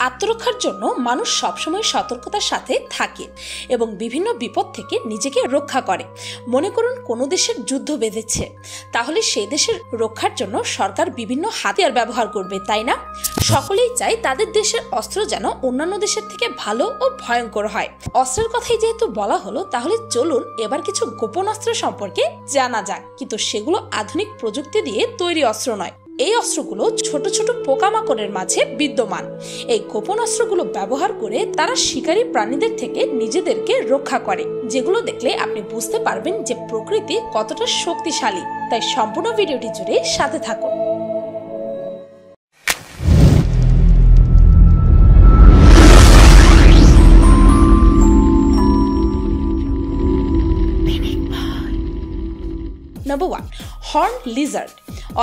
আত্মরক্ষার জন্য মানুষ সবসময় সতর্কতার সাথে থাকে এবং বিভিন্ন বিপদ থেকে নিজেকে রক্ষা করে। মনে করুন কোনো দেশের যুদ্ধ বেঁধেছে, তাহলে সেই দেশের রক্ষার জন্য সরকার বিভিন্ন হাতিয়ার ব্যবহার করবে, তাই না? সকলেই চায় তাদের দেশের অস্ত্র যেন অন্যান্য দেশের থেকে ভালো ও ভয়ঙ্কর হয়। অস্ত্রের কথাই যেহেতু বলা হলো, তাহলে চলুন এবার কিছু গোপন অস্ত্র সম্পর্কে জানা যাক। কিন্তু সেগুলো আধুনিক প্রযুক্তি দিয়ে তৈরি অস্ত্র নয়। এই অস্ত্রগুলো ছোট ছোট পোকামাকড়ের মাঝে বিদ্যমান। এই গোপন অস্ত্রগুলো ব্যবহার করে তারা শিকারী প্রাণীদের থেকে নিজেদেরকে রক্ষা করে, যেগুলো দেখলে আপনি বুঝতে পারবেন যে প্রকৃতি কতটা শক্তিশালী। তাই সম্পূর্ণ ভিডিওটি জুড়ে সাথে থাকুন। Number 1, horn Lizaad.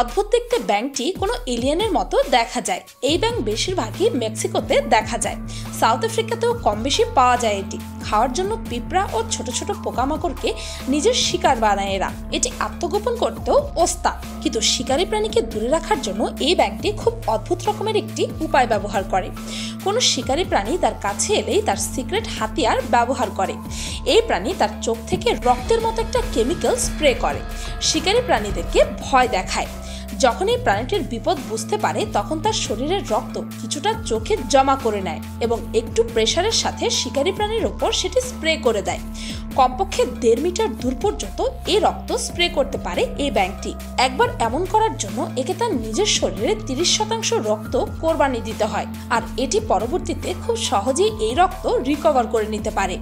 অদ্ভুত দেখতে ব্যাঙটি কোনো এলিয়েনের মতো দেখা যায়। এই ব্যাঙ বেশিরভাগই মেক্সিকোতে দেখা যায়। সাউথ আফ্রিকাতেও কম বেশি পাওয়া যায়। এটি খাওয়ার জন্য পিঁপড়া ও ছোট ছোট পোকামাকড়কে নিজের শিকার বানায় এরা। এটি আত্মগোপন করতেও ওস্তাদ, কিন্তু শিকারী প্রাণীকে দূরে রাখার জন্য এই ব্যাঙটি খুব অদ্ভুত রকমের একটি উপায় ব্যবহার করে। কোনো শিকারী প্রাণী তার কাছে এলেই তার সিক্রেট হাতিয়ার ব্যবহার করে। এই প্রাণী তার চোখ থেকে রক্তের মতো একটা কেমিক্যাল স্প্রে করে, শিকারী প্রাণীদেরকে ভয় দেখায়। যখন এই প্রাণীটির বিপদ বুঝতে পারে, তখন তার শরীরের রক্ত কিছুটা চোখে জমা করে নেয় এবং একটু প্রেসারের সাথে শিকারী প্রাণীর ওপর সেটি স্প্রে করে দেয়। কমপক্ষে 1.5 মিটার দূর পর্যন্ত এই রক্ত স্প্রে করতে পারে এই ব্যাঙটি। একবার এমন করার জন্য একে তার নিজের শরীরে 30% রক্ত কোরবানি দিতে হয়, আর এটি পরবর্তীতে খুব সহজেই এই রক্ত রিকভার করে নিতে পারে।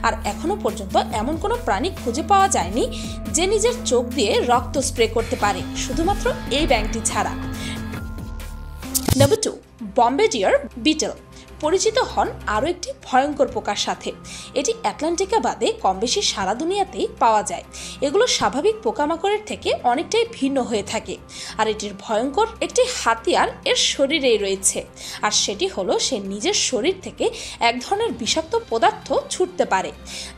আর এখনো পর্যন্ত এমন কোনো প্রাণী খুঁজে পাওয়া যায়নি যে নিজের চোখ দিয়ে রক্ত স্প্রে করতে পারে, শুধুমাত্র এই ব্যাঙটি ছাড়া। Number 2, bombardier beetle. পরিচিত হন আরও একটি ভয়ঙ্কর পোকার সাথে। এটি আটলান্টিকা বাদে কম বেশি সারা দুনিয়াতেই পাওয়া যায়। এগুলো স্বাভাবিক পোকামাকড়ের থেকে অনেকটাই ভিন্ন হয়ে থাকে, আর এটির ভয়ঙ্কর একটি হাতিয়ার এর শরীরেই রয়েছে, আর সেটি হলো সে নিজের শরীর থেকে এক ধরনের বিষাক্ত পদার্থ ছুটতে পারে,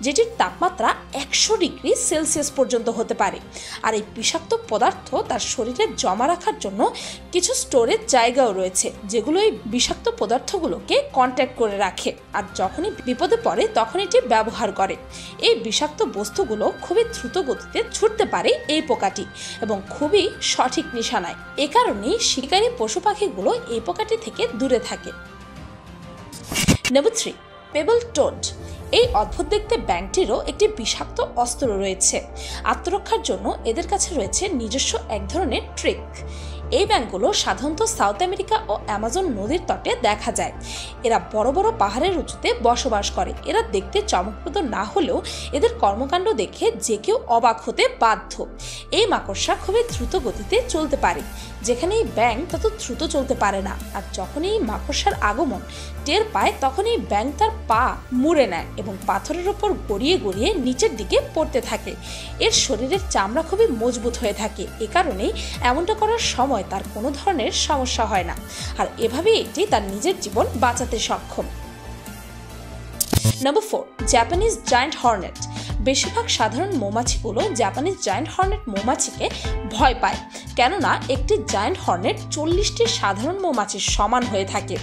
যেটির তাপমাত্রা 100 ডিগ্রি সেলসিয়াস পর্যন্ত হতে পারে। আর এই বিষাক্ত পদার্থ তার শরীরে জমা রাখার জন্য কিছু স্টোরেজ জায়গাও রয়েছে, যেগুলো এই বিষাক্ত পদার্থগুলোকে কন্ট্যাক্ট করে রাখে, আর যখনই বিপদে পড়ে তখন এটি ব্যবহার করে। এই বিষাক্ত বস্তুগুলো খুবই দ্রুত গতিতে ছুটতে পারে এই পোকাটি, এবং খুবই সঠিক নিশানায়। এ কারণেই শিকারী পশু পাখিগুলো এই পোকাটি থেকে দূরে থাকে। Number 3, payable towed. এই অদ্ভুত দেখতে ব্যাঙটিরও একটি বিষাক্ত অস্ত্র রয়েছে। আত্মরক্ষার জন্য এদের কাছে রয়েছে নিজস্ব এক ধরনের ট্রিক। এই ব্যাঙগুলো সাধারণত সাউথ আমেরিকা ও অ্যামাজন নদীর তটে দেখা যায়। এরা বড় বড় পাহাড়ের উঁচুতে বসবাস করে। এরা দেখতে চমকপ্রদ না হলেও এদের কর্মকাণ্ড দেখে যে কেউ অবাক হতে বাধ্য। এই মাকড়সা খুবই দ্রুত গতিতে চলতে পারে, যেখানে এই ব্যাঙ তত দ্রুত চলতে পারে না। আর যখন এই মাকড়সার আগমন টের পায়, তখন এই ব্যাঙ তার পা মুড়ে নেয় এবং পাথরের ওপর গড়িয়ে গড়িয়ে নিচের দিকে পড়তে থাকে। এর শরীরের চামড়া খুবই মজবুত হয়ে থাকে, এ কারণেই এমনটা করার সময় তার কোনো ধরনের সমস্যা হয় না, আর এভাবেই এটি তার নিজের জীবন বাঁচাতে সক্ষম। Number 4, Japanese giant Hornet. বেশিরভাগ সাধারণ মৌমাছিগুলো জাপানিজ জায়ান্ট হর্নেট মৌমাছিকে ভয় পায়, কেননা একটি জায়ান্ট হর্নেট 40টি সাধারণ মৌমাছির সমান হয়ে থাকে।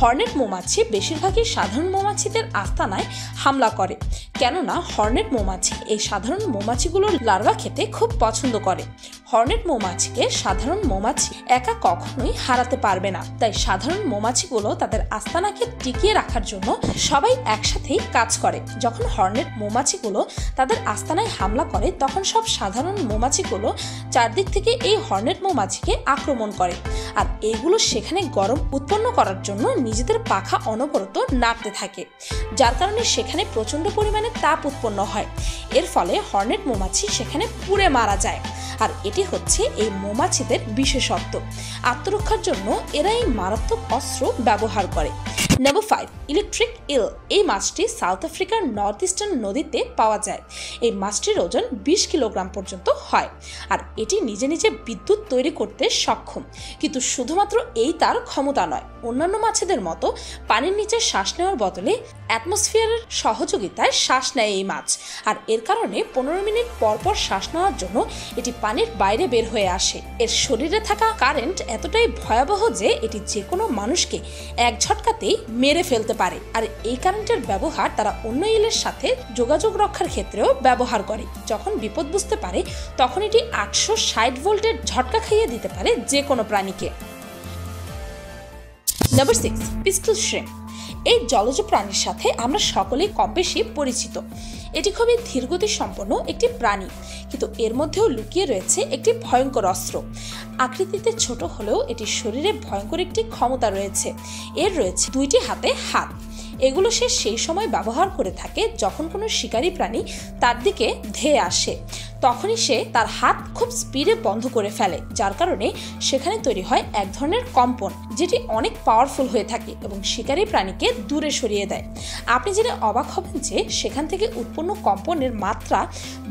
হর্নেট মৌমাছি বেশিরভাগই সাধারণ মৌমাছিদের আস্তানায় হামলা করে, কেননা হর্নেট মৌমাছি এই সাধারণ মৌমাছিগুলোর লার্ভা খেতে খুব পছন্দ করে। হর্নেট মৌমাছিকে সাধারণ মৌমাছি একা কখনোই হারাতে পারবে না, তাই সাধারণ মৌমাছিগুলো তাদের আস্তানাকে টিকিয়ে রাখার জন্য সবাই একসাথেই কাজ করে। যখন হর্নেট মৌমাছিগুলো তাদের আস্তানায় হামলা করে, তখন সব সাধারণ মৌমাছিগুলো চারদিক থেকে এই হর্নেট মৌমাছিকে আক্রমণ করে, আর এইগুলো সেখানে গরম উৎপন্ন করার জন্য নিজেদের পাখা অনবরত নাড়তে থাকে, যার কারণে সেখানে প্রচন্ড পরিমাণে তাপ উৎপন্ন হয়। এর ফলে হর্নেট মৌমাছি সেখানে পুড়ে মারা যায়, আর এটি হচ্ছে এই মৌমাছিদের বিশেষত্ব। আত্মরক্ষার জন্য এরা এই মারাত্মক অস্ত্র ব্যবহার করে। নাম্বার 5, ইলেকট্রিক ইল। এই মাছটি সাউথ আফ্রিকার নর্থ ইস্টার্ন নদীতে পাওয়া যায়। এই মাছটির ওজন 20 কিলোগ্রাম পর্যন্ত হয়, আর এটি নিজে নিজে বিদ্যুৎ তৈরি করতে সক্ষম। কিন্তু শুধুমাত্র এই তার ক্ষমতা নয়, অন্যান্য মাছেদের মতো পানির নিচে শ্বাস নেওয়ার বদলে অ্যাটমসফিয়ারের সহযোগিতায় শ্বাস নেয় এই মাছ, আর এর কারণে 15 মিনিট পর পর শ্বাস নেওয়ার জন্য এটি পানির বাইরে বের হয়ে আসে। এর শরীরে থাকা কারেন্ট এতটাই ভয়াবহ যে এটি যে কোনো মানুষকে এক ঝটকাতেই মেরে ফেলতে পারে। আর এই কারেন্টের ব্যবহার তারা অন্য ইলের সাথে যোগাযোগ রক্ষার ক্ষেত্রেও ব্যবহার করে। যখন বিপদ বুঝতে পারে তখন এটি 860 ভোল্টের ঝটকা খাইয়ে দিতে পারে যে কোনো প্রাণীকে। Number 6, pistol shrimp. এই জলজ প্রাণীর সাথে আমরা সকলেই কম বেশি পরিচিত। এটি খুবই ধীরগতি সম্পন্ন একটি প্রাণী, কিন্তু এর মধ্যেও লুকিয়ে রয়েছে একটি ভয়ঙ্কর অস্ত্র। আকৃতিতে ছোট হলেও এটির শরীরে ভয়ঙ্কর একটি ক্ষমতা রয়েছে। এর রয়েছে 2টি হাতে হাত। এগুলো সে সেই সময় ব্যবহার করে থাকে যখন কোনো শিকারী প্রাণী তার দিকে ধেয়ে আসে। তখনই সে তার হাত খুব স্পিডে বন্ধ করে ফেলে, যার কারণে সেখানে তৈরি হয় এক ধরনের কম্পন, যেটি অনেক পাওয়ারফুল হয়ে থাকে এবং শিকারী প্রাণীকে দূরে সরিয়ে দেয়। আপনি জেনে অবাক হবেন যে সেখান থেকে উৎপন্ন কম্পনের মাত্রা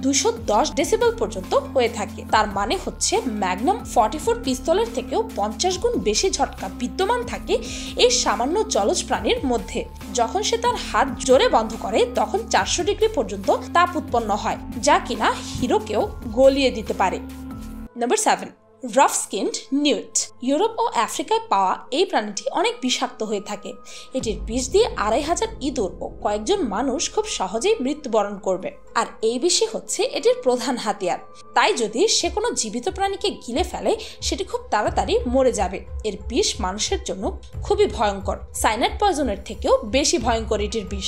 210 ডেসিবেল পর্যন্ত হয়ে থাকে। তার মানে হচ্ছে ম্যাগনাম 44 পিস্তলের থেকেও 50 গুণ বেশি ঝটকা বিদ্যমান থাকে এই সামান্য জলজ প্রাণীর মধ্যে। যখন সে তার হাত জোরে বন্ধ করে তখন 400 ডিগ্রি পর্যন্ত তাপ উৎপন্ন হয়, যা কিনা হিরোকেও গলিয়ে দিতে পারে। Number 7, rough skinned newt. Europe ও আফ্রিকায় পাওয়া এই প্রাণীটি অনেক বিষাক্ত হয়ে থাকে। এটির বিষ দিয়ে 2500 ইঁদুর ও কয়েকজন মানুষ খুব সহজেই মৃত্যুবরণ করবে। আর এই বিষই হচ্ছে এটির প্রধান হাতিয়ার। তাই যদি সে কোনো জীবিত প্রাণীকে গিলে ফেলে সেটি খুব তাড়াতাড়ি মরে যাবে। এর বিষ মানুষের জন্য খুবই ভয়ঙ্কর। সাইনাইড পয়জনের থেকেও বেশি ভয়ঙ্কর এটির বিষ।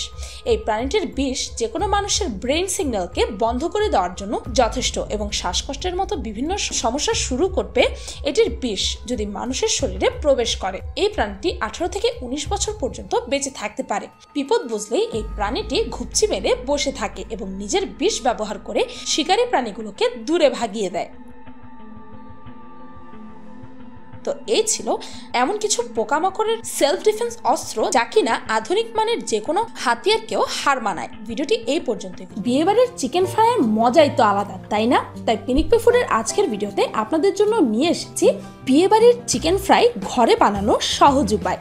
এই প্রাণীটির বিষ যে কোনো মানুষের ব্রেইন সিগন্যালকে বন্ধ করে দেওয়ার জন্য যথেষ্ট এবং শ্বাসকষ্টের মতো বিভিন্ন সমস্যা শুরু করবে এটির বিষ যদি মানুষের শরীরে প্রবেশ করে। এই প্রাণীটি 18 থেকে 19 বছর পর্যন্ত বেঁচে থাকতে পারে। বিপদ বুঝলেই এই প্রাণীটি ঘুপচি মেরে বসে থাকে এবং নিজের বিষ ব্যবহার করে শিকারী প্রাণীগুলোকে দূরে ভাগিয়ে দেয়। তো এই ছিল এমন কিছু পোকামাকড়ের সেলফ ডিফেন্স অস্ত্র যা কিনা আধুনিক মানের যে কোনো হাতিয়ারকেও হার মানায়। ভিডিওটি এই পর্যন্তই। বিয়েবাড়ির চিকেন ফ্রাইয়ের মজাই তো আলাদা, তাই না? তাই পিনিক পে ফুডের আজকের ভিডিওতে আপনাদের জন্য নিয়ে এসেছি বিয়েবাড়ির চিকেন ফ্রাই ঘরে বানানোর সহজ উপায়।